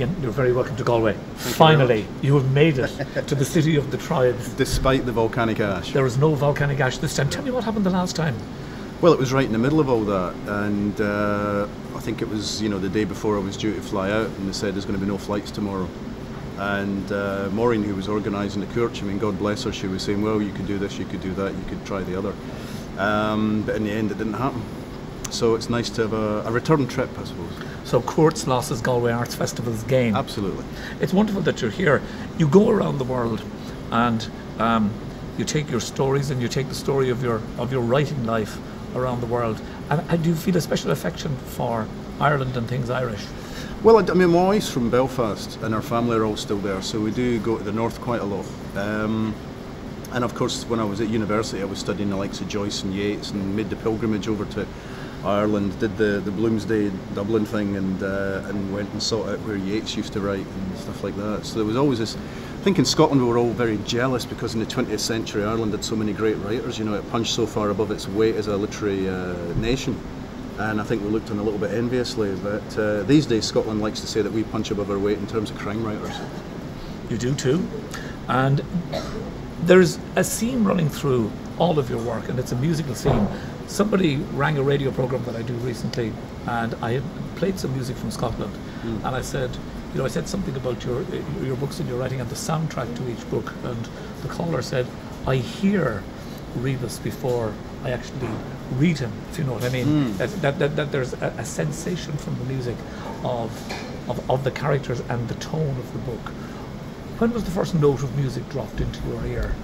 Ian, you're very welcome to Galway. Finally, you have made it to the city of the tribes. Despite the volcanic ash. There was no volcanic ash this time. Tell me what happened the last time. Well, it was right in the middle of all that, and I think it was, you know, the day before I was due to fly out, and they said there's going to be no flights tomorrow. And Maureen, who was organising the course, I mean, God bless her, she was saying, well, you could do this, you could do that, you could try the other. But in the end, it didn't happen. So it's nice to have a return trip, I suppose. So Courts, Losses, Galway Arts Festival's game. Absolutely. It's wonderful that you're here. You go around the world and you take your stories and you take the story of your writing life around the world. And do you feel a special affection for Ireland and things Irish? Well, I mean, my wife's from Belfast and our family are all still there, so we do go to the north quite a lot. And of course, when I was at university, I was studying the likes of Joyce and Yeats and made the pilgrimage over to Ireland, did the Bloomsday Dublin thing, and went and sought out where Yeats used to write and stuff like that. So there was always this. I think in Scotland we were all very jealous because in the 20th century Ireland had so many great writers. You know, it punched so far above its weight as a literary nation, and I think we looked on a little bit enviously. But these days Scotland likes to say that we punch above our weight in terms of crime writers. You do too, and there's a theme running through all of your work, and it's a musical theme. Somebody rang a radio program that I do recently, and I had played some music from Scotland, and I said, you know, I said something about your books and your writing and the soundtrack to each book, and the caller said, I hear Rebus before I actually read him, if you know what I mean. That there's a sensation from the music of the characters and the tone of the book. When was the first note of music dropped into your ear?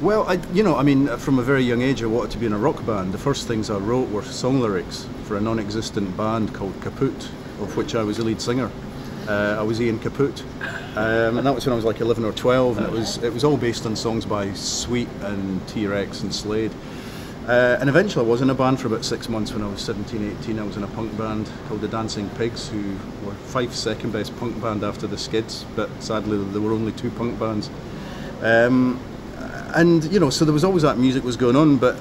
Well, I mean, from a very young age I wanted to be in a rock band. The first things I wrote were song lyrics for a non-existent band called Kaput, of which I was the lead singer. I was Ian Kaput, and that was when I was like 11 or 12, and it was all based on songs by Sweet and T-Rex and Slade. And eventually I was in a band for about 6 months when I was 17, 18. I was in a punk band called the Dancing Pigs, who were Fife's second best punk band after the Skids, but sadly there were only 2 punk bands. And, you know, so there was always that music was going on, but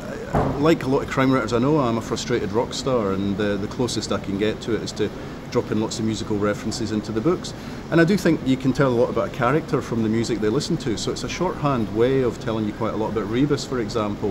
like a lot of crime writers I know, I'm a frustrated rock star, and the closest I can get to it is to drop in lots of musical references into the books. And I do think you can tell a lot about a character from the music they listen to, so it's a shorthand way of telling you quite a lot about Rebus, for example.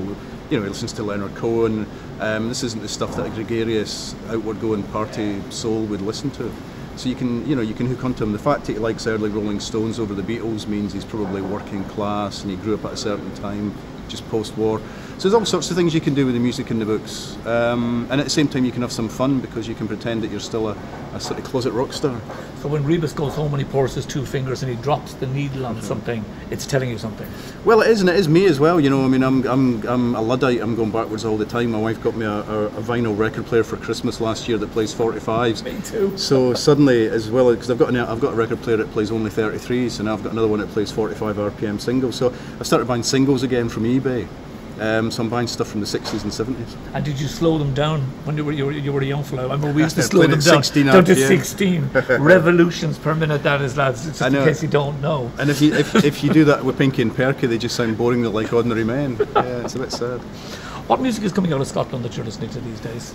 You know, he listens to Leonard Cohen. This isn't the stuff that a gregarious, outward-going party soul would listen to. So you can hook onto him. The fact that he likes early Rolling Stones over the Beatles means he's probably working class and he grew up at a certain time, just post-war. So there's all sorts of things you can do with the music in the books. And at the same time you can have some fun because you can pretend that you're still a sort of closet rock star. So when Rebus goes home and he pours his 2 fingers and he drops the needle on something, it's telling you something. Well, it is, and it is me as well. You know, I mean, I'm a Luddite. I'm going backwards all the time. My wife got me a vinyl record player for Christmas last year that plays 45s. Me too. So suddenly, as well, because I've got a record player that plays only 33s, and I've got another one that plays 45 RPM singles. So I started buying singles again from eBay. So I'm buying stuff from the 60s and 70s. And did you slow them down when you were a young fellow? I remember we used to slow them down to 16 revolutions per minute. That is, lads, just in case you don't know. And if you do that with Pinky and Perky, they just sound boring like ordinary men. Yeah, it's a bit sad. What music is coming out of Scotland that you're listening to these days?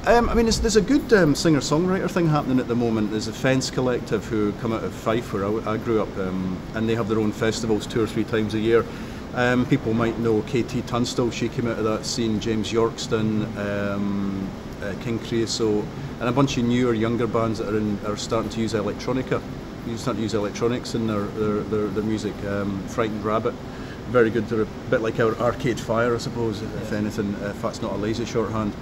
I mean, there's a good singer-songwriter thing happening at the moment. There's a Fence Collective who come out of Fife, where I grew up, and they have their own festivals 2 or 3 times a year. People might know KT Tunstall, she came out of that scene, James Yorkston, King Creosote, and a bunch of newer, younger bands that are starting to use electronica. You start to use electronics in their music. Frightened Rabbit, very good. They're a bit like our Arcade Fire, I suppose, if anything, if that's not a lazy shorthand.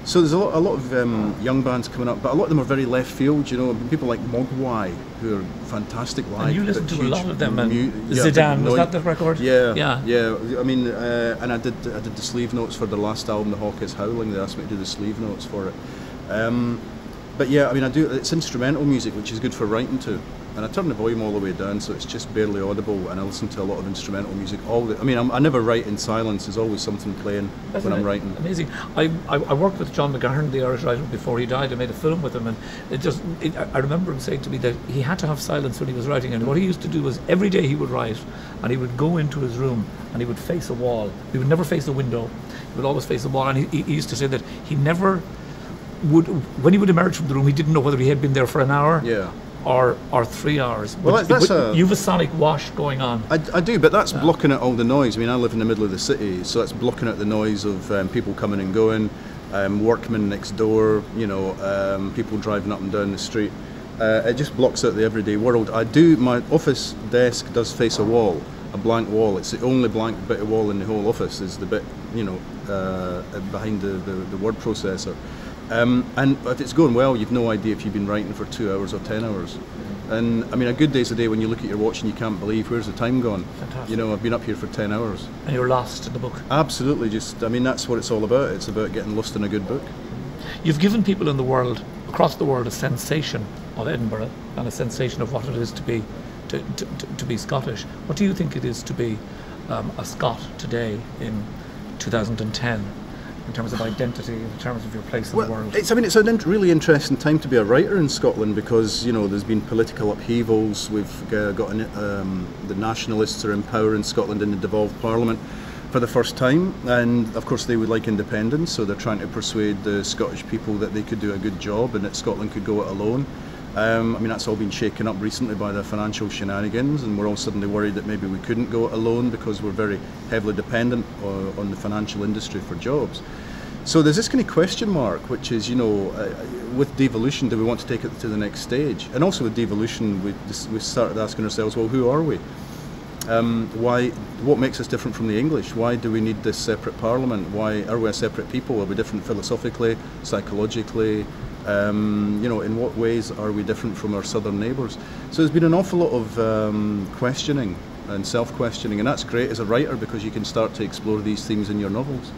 So there's a lot of young bands coming up, but a lot of them are very left field. You know, people like Mogwai, who are fantastic live. And you listen to a lot of them. And Zidane, was that the record? Yeah. I mean, and I did the sleeve notes for the last album, The Hawk Is Howling. They asked me to do the sleeve notes for it. But yeah, I mean, it's instrumental music, which is good for writing to. And I turn the volume all the way down, so it's just barely audible, and I listen to a lot of instrumental music. I never write in silence. There's always something playing when I'm writing. Amazing. I worked with John McGahern, the Irish writer, before he died. I made a film with him, and I remember him saying to me that he had to have silence when he was writing, and what he used to do was every day he would write, and he would go into his room, and he would face a wall. He would never face a window. He would always face a wall, and he used to say that he never would, when he would emerge from the room, he didn't know whether he had been there for an hour or 3 hours? Well, that's you've a sonic wash going on. I do, but that's blocking out all the noise. I mean, I live in the middle of the city, so that's blocking out the noise of people coming and going, workmen next door, people driving up and down the street. It just blocks out the everyday world. My office desk does face a wall, a blank wall. It's the only blank bit of wall in the whole office, is the bit, behind the word processor. And if it's going well, you've no idea if you've been writing for 2 hours or 10 hours. And I mean, a good day's a day when you look at your watch and you can't believe, where's the time gone? Fantastic. I've been up here for 10 hours. And you're lost in the book. Absolutely. That's what it's all about. It's about getting lost in a good book. You've given people in the world, across the world, a sensation of Edinburgh and a sensation of what it is to be Scottish. What do you think it is to be a Scot today in 2010? In terms of identity, in terms of your place in the world? It's a really interesting time to be a writer in Scotland, because there's been political upheavals. We've got the nationalists are in power in Scotland in the devolved parliament for the first time, and of course they would like independence, so they're trying to persuade the Scottish people that they could do a good job and that Scotland could go it alone. That's all been shaken up recently by the financial shenanigans, and we're all suddenly worried that maybe we couldn't go it alone because we're very heavily dependent on the financial industry for jobs. So there's this kind of question mark, which is, with devolution, do we want to take it to the next stage? And also with devolution, we started asking ourselves, well, who are we? What makes us different from the English? Why do we need this separate parliament? Why are we a separate people? Are we different philosophically, psychologically? In what ways are we different from our southern neighbours? So there's been an awful lot of questioning and self-questioning, and that's great as a writer because you can start to explore these themes in your novels.